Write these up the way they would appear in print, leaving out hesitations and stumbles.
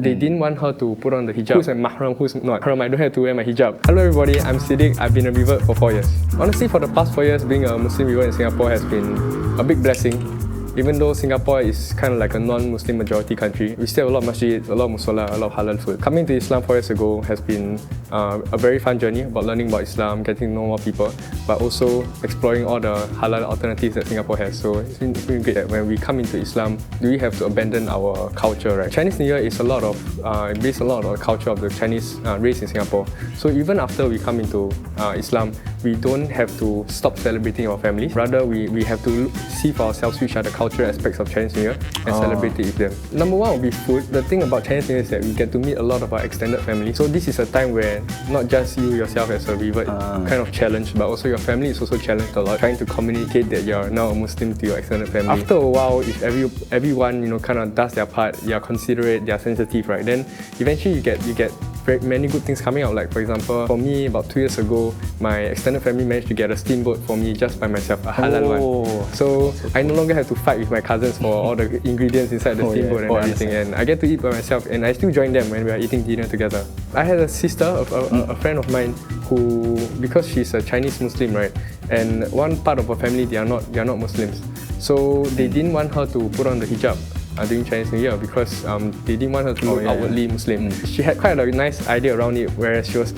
They didn't want her to put on the hijab. Who's my mahram, who's not mahram, I don't have to wear my hijab. Hello everybody, I'm Siddiq. I've been a Revert for 4 years. Honestly, for the past 4 years, being a Muslim Revert in Singapore has been a big blessing. Even though Singapore is kind of like a non-Muslim majority country, we still have a lot of masjid, a lot of musalla, a lot of halal food. Coming to Islam 4 years ago has been a very fun journey about learning about Islam, getting to know more people, but also exploring all the halal alternatives that Singapore has. So it's been great that when we come into Islam, do we have to abandon our culture, right? Chinese New Year is based a lot on the culture of the Chinese race in Singapore. So even after we come into Islam, we don't have to stop celebrating our family. Rather, we have to see for ourselves which are the cultural aspects of Chinese New Year and celebrate it with them. Number one will be food. The thing about Chinese New Year is that we get to meet a lot of our extended family. So this is a time where not just you yourself as a Revert kind of challenged, but also your family is also challenged a lot, trying to communicate that you're now a Muslim to your extended family. After a while, if everyone kind of does their part, they are considerate, they are sensitive, right? Then eventually you get very many good things coming out. Like for example, for me about 2 years ago, my extended family managed to get a steamboat for me just by myself, a halal one. So I no longer have to fight with my cousins for all the ingredients inside the steamboat and everything. And I get to eat by myself, and I still join them when we are eating dinner together. I had a sister, a friend of mine, who, because she's a Chinese Muslim, right? And one part of her family, they are not Muslims. So they didn't want her to put on the hijab during Chinese New Year because they didn't want her to look outwardly Muslim. She had quite a nice idea around it, whereas she was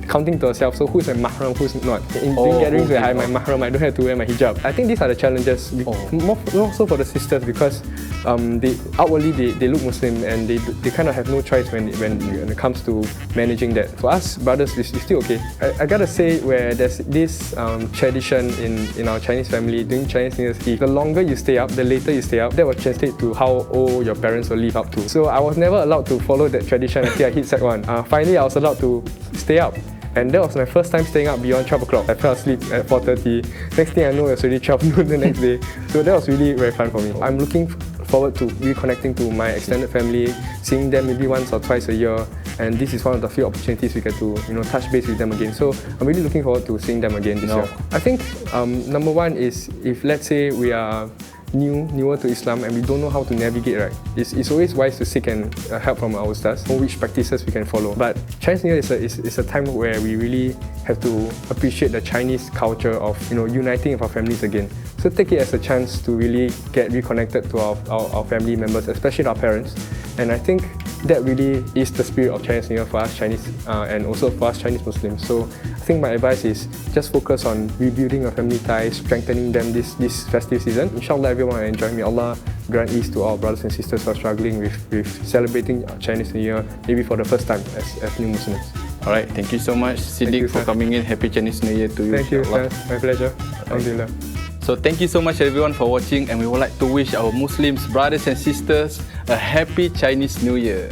counting to herself, so who's my mahram, who's not. In gatherings where I'm my mahram, I don't have to wear my hijab. I think these are the challenges, more so for the sisters, because outwardly they look Muslim and they kind of have no choice when it comes to managing that. For us brothers, it's still okay. I gotta say, where there's this tradition in our Chinese family during Chinese New Year's Eve, the longer you stay up, the later you stay up, that will translate to how old your parents will live up to. So I was never allowed to follow that tradition until I hit Sec 1. Finally, I was allowed to stay up. And that was my first time staying up beyond 12 o'clock. I fell asleep at 4:30. Next thing I know, it was already 12 noon the next day. So that was really very fun for me. I'm looking forward to reconnecting to my extended family, seeing them maybe once or twice a year. And this is one of the few opportunities we get to touch base with them again. So I'm really looking forward to seeing them again this year. I think number one is, if let's say we are newer to Islam and we don't know how to navigate, right? It's always wise to seek help from our ustaz, know which practices we can follow. But Chinese New Year is a time where we really have to appreciate the Chinese culture of uniting with our families again. So take it as a chance to really get reconnected to our family members, especially our parents. And I think that really is the spirit of Chinese New Year for us Chinese and also for us Chinese Muslims. So I think my advice is just focus on rebuilding our family ties, strengthening them this festive season. Inshallah, everyone will enjoy. May Allah grant ease to our brothers and sisters who are struggling with celebrating Chinese New Year, maybe for the first time as new Muslims. Alright, thank you so much, Siddiq, for coming in. Happy Chinese New Year to you. Thank you, sir. My pleasure. Alhamdulillah. So thank you so much everyone for watching, and we would like to wish our Muslims brothers and sisters a happy Chinese New Year.